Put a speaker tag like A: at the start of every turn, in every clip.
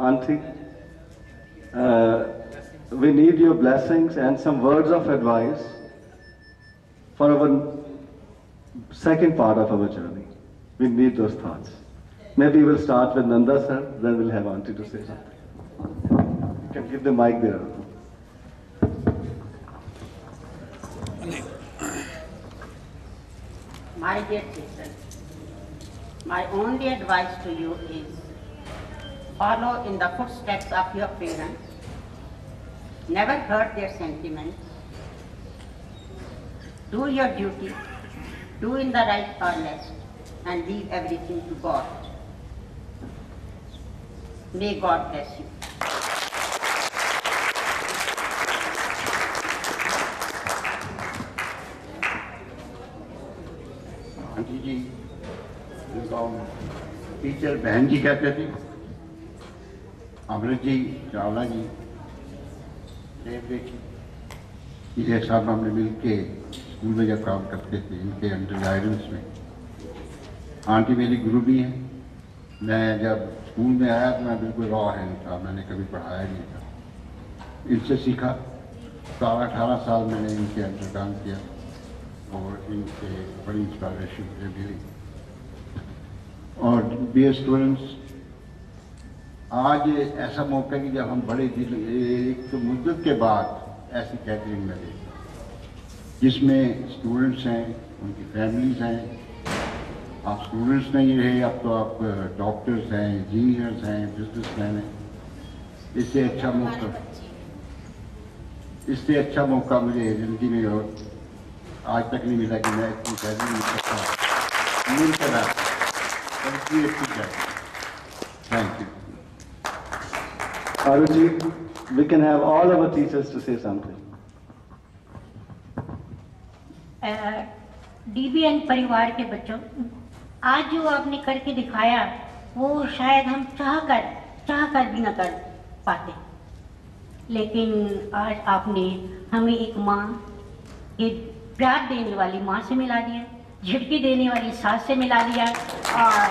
A: Auntie, we need your blessings and some words of advice for our second part of our journey. We need those thoughts. Maybe we'll start with Nanda sir, then we'll have Auntie to say something. You can give the mic there.
B: My dear children, my only advice to you is follow in the footsteps of your parents. Never hurt their sentiments. Do your duty, do in the right or left, and leave everything to God. May God bless you.
C: Auntie ji, जिनको हम teacher बहन जी कहते थे, अमृत जी, चावला जी, देव बेटी, ये सब हमने मिलके स्कूल में जब काम करते थे, इनके अंडर गाइडेंस में। आंटी मेरी गुरु भी हैं। मैं जब स्कूल में आया तो मैं बिल्कुल रॉ हैंड था, मैंने कभी पढ़ाया नहीं था। इनसे सीखा। 18 साल मैंने इनके अंडर काम किया और इनसे बड़ी इंस्पिरेशन मुझे मिली। और डियर स्टूडेंट्स, आज ऐसा मौका है कि जब हम बड़े दिल एक तो मुद्दत के बाद ऐसी कैटरिंग में देखें जिसमें स्टूडेंट्स हैं, उनकी फैमिलीज हैं। आप स्टूडेंट्स नहीं रहे, अब तो आप डॉक्टर्स हैं, इंजीनियर्स हैं, बिजनेसमैन हैं। इससे अच्छा मौका मुझे ज़िंदगी में और आज तक नहीं मिला कि मैं इतनी कैटरिंग नहीं सकता। मिल कर thank you.
A: Aruji, we can have all our teachers to say something.
D: DBN परिवार के बच्चों, आज जो आपने करके दिखाया वो शायद हम चाह कर भी न कर पाते, लेकिन आज आपने हमें एक माँ, ये प्यार देने वाली माँ से मिला दिया, झिड़की देने वाली सास से मिला दिया, और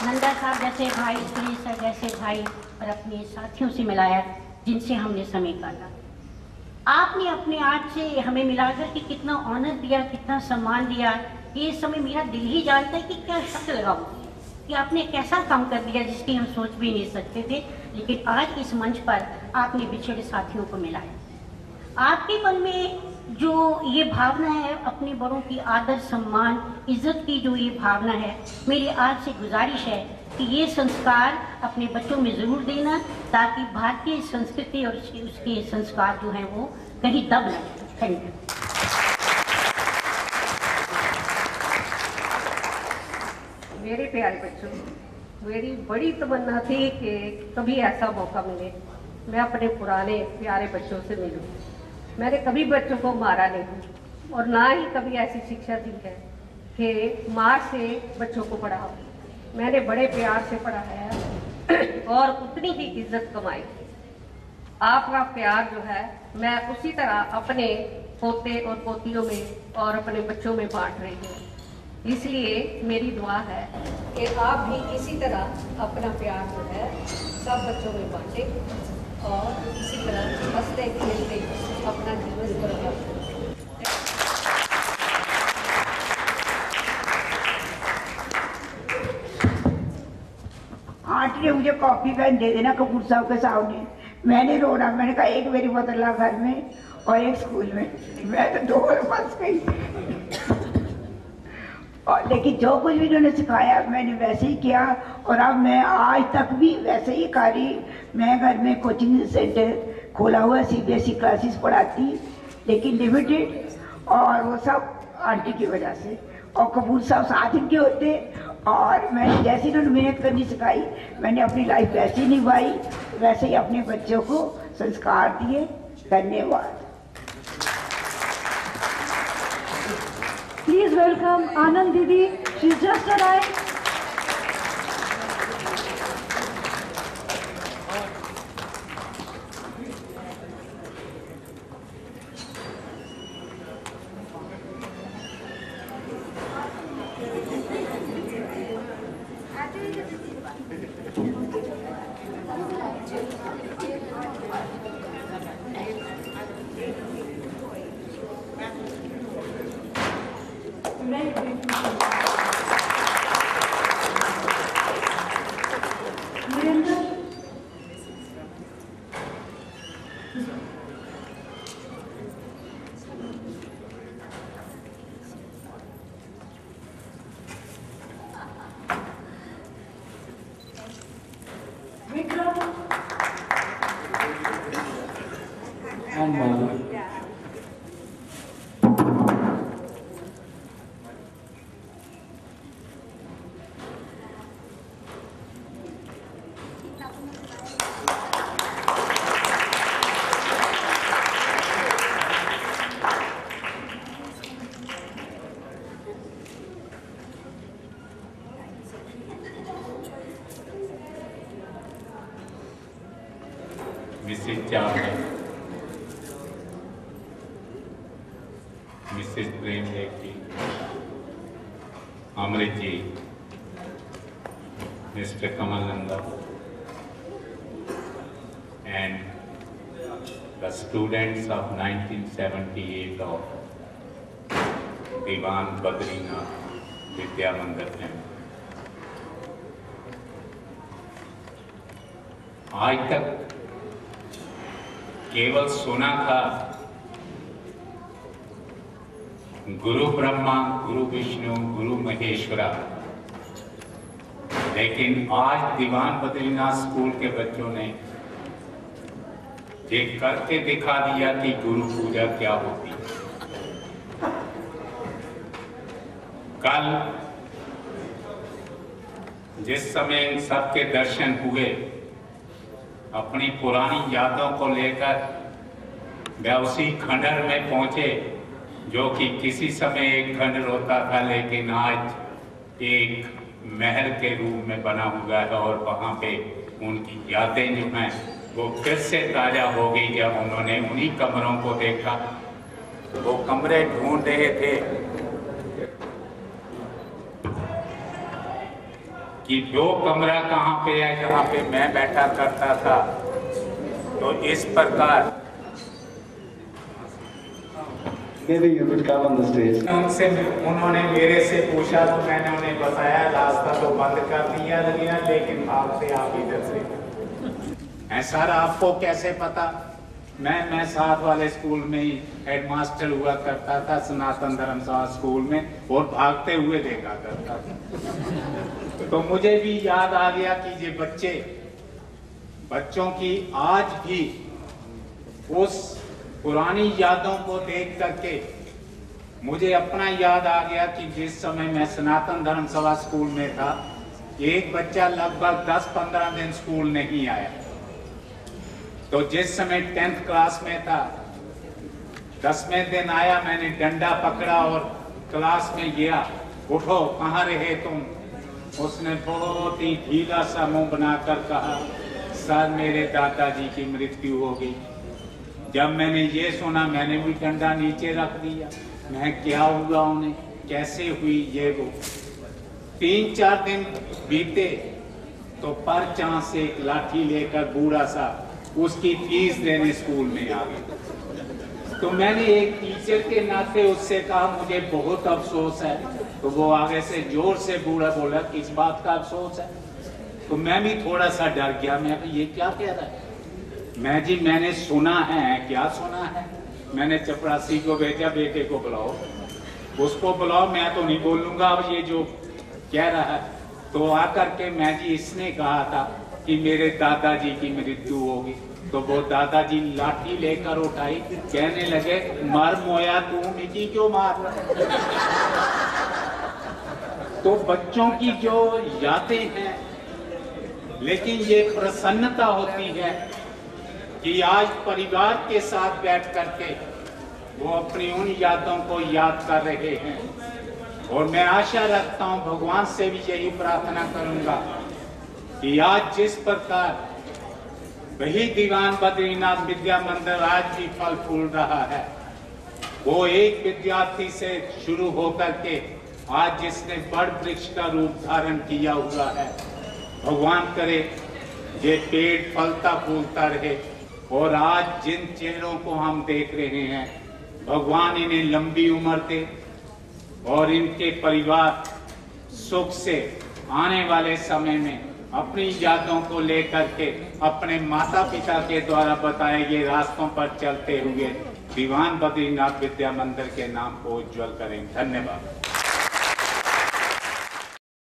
D: नंदा साहब जैसे भाई, सुनील सर जैसे भाई और अपने साथियों से मिलाया जिनसे हमने समय काटा। आपने अपने आज से हमें मिलाकर के कितना ऑनर दिया, कितना सम्मान दिया। ये समय मेरा दिल ही जानता है कि क्या शक लगाऊं कि आपने कैसा काम कर दिया जिसकी हम सोच भी नहीं सकते थे, लेकिन आज इस मंच पर आपने बिछड़े साथियों को मिलाया। आपके मन में जो ये भावना है, अपने बड़ों की आदर सम्मान इज्जत की जो ये भावना है, मेरी आज से गुजारिश है कि ये संस्कार अपने बच्चों में ज़रूर देना, ताकि भारतीय संस्कृति और उसके संस्कार जो हैं वो कहीं दब न जाए। Thank you.
E: मेरे प्यारे बच्चों, मेरी बड़ी तमन्ना थी कि कभी ऐसा मौका मिले मैं अपने पुराने प्यारे बच्चों से मिलूं। मैंने कभी बच्चों को मारा नहीं और ना ही कभी ऐसी शिक्षा दी है कि मार से बच्चों को पढ़ाओ। मैंने बड़े प्यार से पढ़ाया और उतनी ही इज्जत कमाई। आपका प्यार जो है मैं उसी तरह अपने पोते और पोतियों में और अपने बच्चों में बांट रही हूँ। इसलिए मेरी दुआ है कि आप भी इसी तरह अपना प्यार जो है सब बच्चों में बांटें और इसी तरह हंसते खेलते अपना जीवन बर्बाद करें।
F: आंटी ने मुझे कॉपी पेन दे देना कपूर साहब के सामने। मैंने रोना, मैंने कहा एक मेरी बदला घर में और एक स्कूल में। मैं तो दो बार फंस गई। और लेकिन जो कुछ भी उन्होंने सिखाया मैंने वैसे ही किया और अब मैं आज तक भी वैसे ही कर रही। मैं घर में कोचिंग सेंटर खोला हुआ है, CBSE क्लासेस पढ़ाती, लेकिन लिमिटेड, और वो सब आंटी की वजह से। और कपूर साहब साथ इनके होते और मैंने जैसे इन्होंने मेहनत करनी सिखाई मैंने अपनी लाइफ वैसे ही निभाई, वैसे ही अपने बच्चों को संस्कार दिए। धन्यवाद।
G: Please welcome Anand Didi. She's just arrived.
H: Mrs Chawla, Mrs Prem Devi, Amrit ji, Mr Kamal Nanda, and the students of 1978 of Dewan Badrinath Vidya Mandir में आज तक केवल सुना था गुरु ब्रह्मा, गुरु विष्णु, गुरु महेश्वरा, लेकिन आज दीवान बद्रीनाथ स्कूल के बच्चों ने ये करके दिखा दिया कि गुरु पूजा क्या होती है। कल जिस समय इन सबके दर्शन हुए, अपनी पुरानी यादों को लेकर वे उसी खंडहर में पहुंचे जो कि किसी समय एक खंडहर होता था, लेकिन आज एक महल के रूप में बना हुआ है। और वहां पे उनकी यादें जो हैं वो फिर से ताजा हो गई जब उन्होंने उन्हीं कमरों को देखा। वो कमरे ढूंढ रहे थे कि दो कमरा कहाँ पे है जहाँ पे मैं बैठा करता था। तो इस प्रकार उनसे उन्होंने मेरे से पूछा तो मैंने उन्हें बताया रास्ता तो बंद कर दिया लेकिन आपसे आप इधर से। सर आपको कैसे पता? मैं साथ वाले स्कूल में ही हेडमास्टर हुआ करता था, सनातन धर्मशाला स्कूल में, और भागते हुए देखा करता था। तो मुझे भी याद आ गया कि ये बच्चों की आज भी उस पुरानी यादों को देख करके मुझे अपना याद आ गया कि जिस समय मैं सनातन धर्मशाला स्कूल में था, एक बच्चा लगभग 10-15 दिन स्कूल नहीं आया। तो जिस समय 10th क्लास में था, 10वें दिन आया, मैंने डंडा पकड़ा और क्लास में गया, उठो कहाँ रहे तुम? उसने बहुत ही ढीला सा मुंह बनाकर कहा, सर मेरे दादाजी की मृत्यु हो गई। जब मैंने ये सुना मैंने भी डंडा नीचे रख दिया। मैं क्या हुआ उन्हें, कैसे हुई ये वो। 3-4 दिन बीते तो पर चांस से एक लाठी लेकर बूढ़ा सा उसकी फीस देने स्कूल में आ गया। तो मैंने एक टीचर के नाते उससे कहा मुझे बहुत अफसोस है। तो वो आगे से जोर से बूढ़ा बोला किस बात का अफसोस है? तो मैं भी थोड़ा सा डर गया। मैं ये क्या कह रहा है? मैंने सुना है। क्या सुना है? मैंने चपरासी को भेजा, बेटे को बुलाओ, उसको बुलाओ, मैं तो नहीं बोलूंगा अब ये जो कह रहा है। तो आकर के इसने कहा था कि मेरे दादाजी की मृत्यु होगी। तो वो दादाजी लाठी लेकर उठाई, कहने लगे मर मोया तू मिट्टी क्यों मार रहा है? तो बच्चों की जो यादें हैं, लेकिन ये प्रसन्नता होती है कि आज परिवार के साथ बैठ करके वो अपनी उन यादों को याद कर रहे हैं। और मैं आशा रखता हूं, भगवान से भी यही प्रार्थना करूंगा कि आज जिस प्रकार वही दीवान बद्रीनाथ विद्या मंदिर आज भी फल फूल रहा है, वो एक विद्यार्थी से शुरू होकर के आज जिसने बड़ वृक्ष का रूप धारण किया हुआ है, भगवान करे ये पेड़ फलता फूलता रहे। और आज जिन चेहरों को हम देख रहे हैं, भगवान इन्हें लंबी उम्र दे, और इनके परिवार सुख से आने वाले समय में अपनी यादों को लेकर के अपने माता पिता के द्वारा बताए गए रास्तों पर चलते हुए दीवान बद्रीनाथ विद्या मंदिर के नाम को उज्जवल करें। धन्यवाद।